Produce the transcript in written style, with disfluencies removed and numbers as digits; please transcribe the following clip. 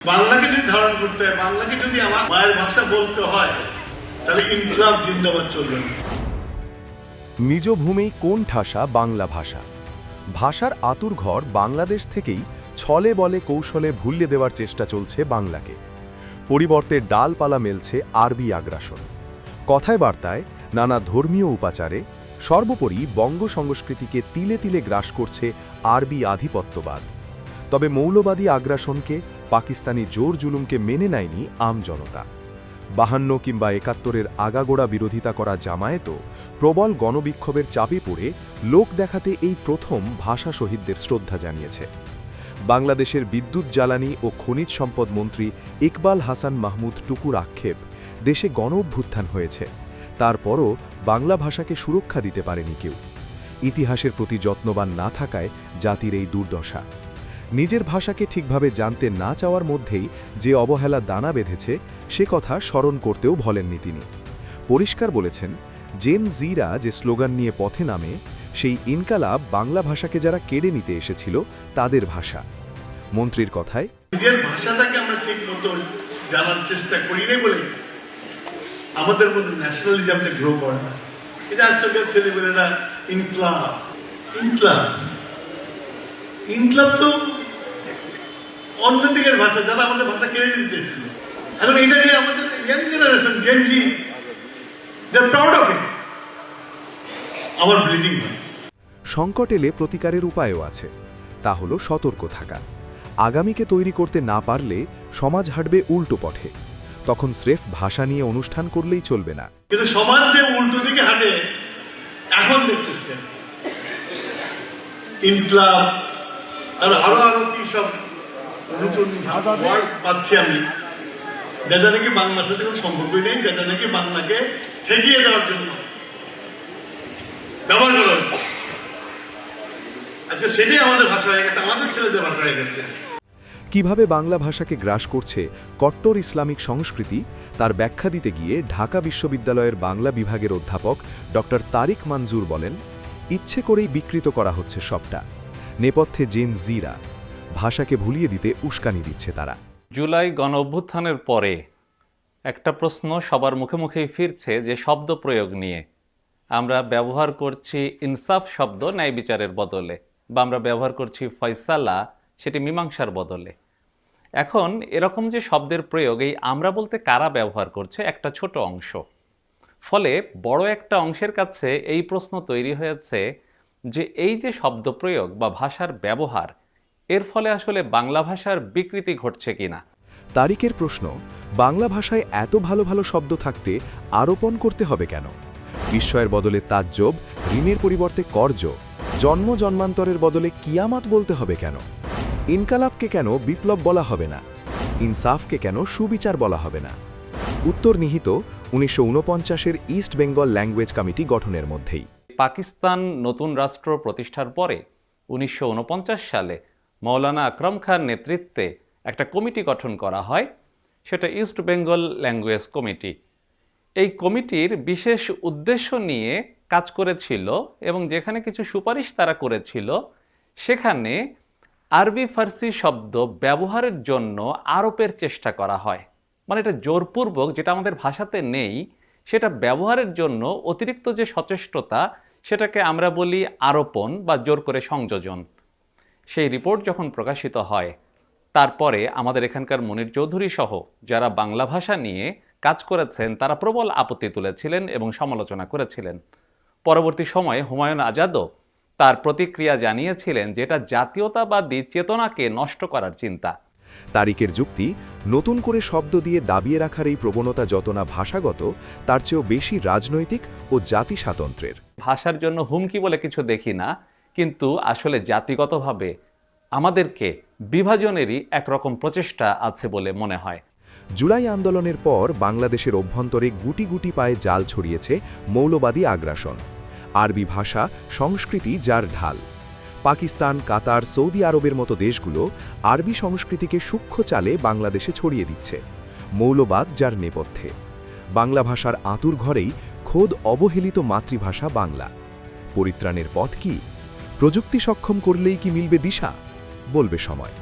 বাংলাকে যদি ধারণ করতে হয়, বাংলাকে যদি আমার মায়ের ভাষা বলতে হয়, তাহলে ইনকলাব জিন্দাবাদ চলবে না। নিজ ভূমি কোন ঠাসা বাংলা ভাষা। ভাষার আতুরঘর বাংলাদেশ থেকেই ছলে বলে কৌশলে ভুলিয়ে দেওয়ার চেষ্টা চলছে বাংলাকে। পরিবর্তে ডালপালা মেলছে আরবি আগ্রাসন। কথায় বার্তায় নানা ধর্মীয় উপাচারে সর্বোপরি বঙ্গ সংস্কৃতিকে তিলে তিলে গ্রাস করছে আরবি আধিপত্যবাদ। তবে মৌলবাদী আগ্রাসনকে, পাকিস্তানি জোর জুলুমকে মেনে নেয়নি আমজনতা। 52 কিংবা 71-এর আগাগোড়া বিরোধিতা করা জামায়াতও প্রবল গণবিক্ষোভের চাপে পড়ে লোক দেখাতে এই প্রথম ভাষা শহীদদের শ্রদ্ধা জানিয়েছে। বাংলাদেশের বিদ্যুৎ জ্বালানি ও খনিজ সম্পদ মন্ত্রী ইকবাল হাসান মাহমুদ টুকুর আক্ষেপ, দেশে গণ অভ্যুত্থান হয়েছে, তারপরও বাংলা ভাষাকে সুরক্ষা দিতে পারেনি কেউ। ইতিহাসের প্রতি যত্নবান না থাকায় জাতির এই দুর্দশা। নিজের ভাষাকে ঠিকভাবে জানতে না চাওয়ার মধ্যেই যে অবহেলা দানা বেঁধেছে, সে কথা স্মরণ করতেও ভোলেননি তিনি। পরিষ্কার বলেছেন, জেন জিরা যে স্লোগান নিয়ে পথে নামে, সেই ইনকালাব বাংলা ভাষাকে যারা কেড়ে নিতে এসেছিল তাদের ভাষা। মন্ত্রীর কথায়, নিজের ভাষাটাকে আমরা ঠিক মতো জানার চেষ্টা করি না বলে আমাদের মধ্যে ন্যাশনালিজমটা গ্রো করে না। এটা আজকালকার ছেলেমেয়েরা ইনকলাব ইনকলাব ইনকলাব তো অন্যদিকের ভাষা, যারা আমাদের ভাষা কেড়ে নিতে এসেছিল। এখন এটা নিয়ে আমাদের young generation Gen Z, they are proud of it. আমার ব্লিডিং হয়। সংকট এলে প্রতিকারের উপায়ও আছে, তা হলো সতর্ক থাকা। আগামীকে তৈরি করতে না পারলে সমাজ হাঁটবে উল্টো পথে। তখন স্রেফ ভাষা নিয়ে অনুষ্ঠান করলেই চলবে না। কিন্তু সমাজ যে উল্টো দিকে হাঁটে এখন দেখতেছে, ইনকলাব আর আরো কি সব নতুন ওয়ার্ড পাচ্ছি আমি, যেটা নাকি বাংলার সাথে কোনো সম্পর্কই নেই, যেটা নাকি বাংলাকে ঠেকিয়ে দেওয়ার জন্য ব্যবহার করা হচ্ছে। আজকে সেটাই আমাদের ভাষা হয়ে গেছে, আমাদের ছেলেদের ভাষা হয়ে গেছে। কিভাবে বাংলা ভাষাকে গ্রাস করছে কট্টর ইসলামিক সংস্কৃতি, তার ব্যাখ্যা দিতে গিয়ে ঢাকা বিশ্ববিদ্যালয়ের বাংলা বিভাগের অধ্যাপক ডক্টর তারিক মঞ্জুর বলেন, ইচ্ছে করেই বিকৃত করা হচ্ছে সবটা। নেপথ্যে জেন জিরা, ভাষাকে ভুলিয়ে দিতে উস্কানি দিচ্ছে তারা। জুলাই গণ অভ্যুত্থানের পরে একটা প্রশ্ন সবার মুখে মুখেই ফিরছে, যে শব্দ প্রয়োগ নিয়ে আমরা ব্যবহার করছি ইনসাফ শব্দ ন্যায় বিচারের বদলে, বা আমরা ব্যবহার করছি ফয়সালা, সেটি মীমাংসার বদলে। এখন এরকম যে শব্দের প্রয়োগ, এই আমরা বলতে কারা ব্যবহার করছে? একটা ছোট অংশ। ফলে বড় একটা অংশের কাছে এই প্রশ্ন তৈরি হয়েছে যে এই যে শব্দ প্রয়োগ বা ভাষার ব্যবহার, এর ফলে আসলে বাংলা ভাষার বিকৃতি ঘটছে কিনা। তারিকের প্রশ্ন, বাংলা ভাষায় এত ভালো ভালো শব্দ থাকতে আরোপণ করতে হবে কেন? বিস্ময়ের বদলে তাজ্জব, ঋণের পরিবর্তে কর্জ, জন্ম জন্মান্তরের বদলে কিয়ামত বলতে হবে কেন? ইনকালাবকে কেন বিপ্লব বলা হবে না? ইনসাফকে কেন সুবিচার বলা হবে না? উত্তর নিহিত 1949-এর ইস্ট বেঙ্গল ল্যাঙ্গুয়েজ কমিটি গঠনের মধ্যেই। পাকিস্তান নতুন রাষ্ট্র প্রতিষ্ঠার পরে 1949 সালে মৌলানা আকরম খান নেতৃত্বে একটা কমিটি গঠন করা হয়, সেটা ইস্ট বেঙ্গল ল্যাঙ্গুয়েজ কমিটি। এই কমিটির বিশেষ উদ্দেশ্য নিয়ে কাজ করেছিল এবং যেখানে কিছু সুপারিশ তারা করেছিল, সেখানে আরবি ফার্সি শব্দ ব্যবহারের জন্য আরোপের চেষ্টা করা হয়। মানে এটা জোরপূর্বক, যেটা আমাদের ভাষাতে নেই, সেটা ব্যবহারের জন্য অতিরিক্ত যে সচেষ্টতা, সেটাকে আমরা বলি আরোপণ বা জোর করে সংযোজন। সেই রিপোর্ট যখন প্রকাশিত হয়, তারপরে আমাদের এখানকার মনির চৌধুরী সহ যারা বাংলা ভাষা নিয়ে কাজ করেছেন, তারা প্রবল আপত্তি তুলেছিলেন এবং সমালোচনা করেছিলেন। পরবর্তী সময়ে হুমায়ুন আজাদও তার প্রতিক্রিয়া জানিয়েছিলেন যে এটা জাতীয়তাবাদী চেতনাকে নষ্ট করার চিন্তা। তারিকের যুক্তি, নতুন করে শব্দ দিয়ে দাবিয়ে রাখার এই প্রবণতা যত না ভাষাগত, তার চেয়েও বেশি রাজনৈতিক ও জাতি স্বাতন্ত্র্যের। ভাষার জন্য হুমকি বলে কিছু দেখি না, কিন্তু আসলে জাতিগতভাবে আমাদেরকে বিভাজনেরই একরকম প্রচেষ্টা আছে বলে মনে হয়। জুলাই আন্দোলনের পর বাংলাদেশের অভ্যন্তরে গুটি গুটি পায়ে জাল ছড়িয়েছে মৌলবাদী আগ্রাসন। আরবি ভাষা সংস্কৃতি যার ঢাল। পাকিস্তান, কাতার, সৌদি আরবের মতো দেশগুলো আরবি সংস্কৃতিকে সূক্ষ্ম চালে বাংলাদেশে ছড়িয়ে দিচ্ছে। মৌলবাদ যার নেপথ্যে। বাংলা ভাষার আঁতুর ঘরেই খোদ অবহেলিত মাতৃভাষা বাংলা। পরিত্রাণের পথ কি? প্রযুক্তি সক্ষম করলেই কি মিলবে দিশা? বলবে সময়।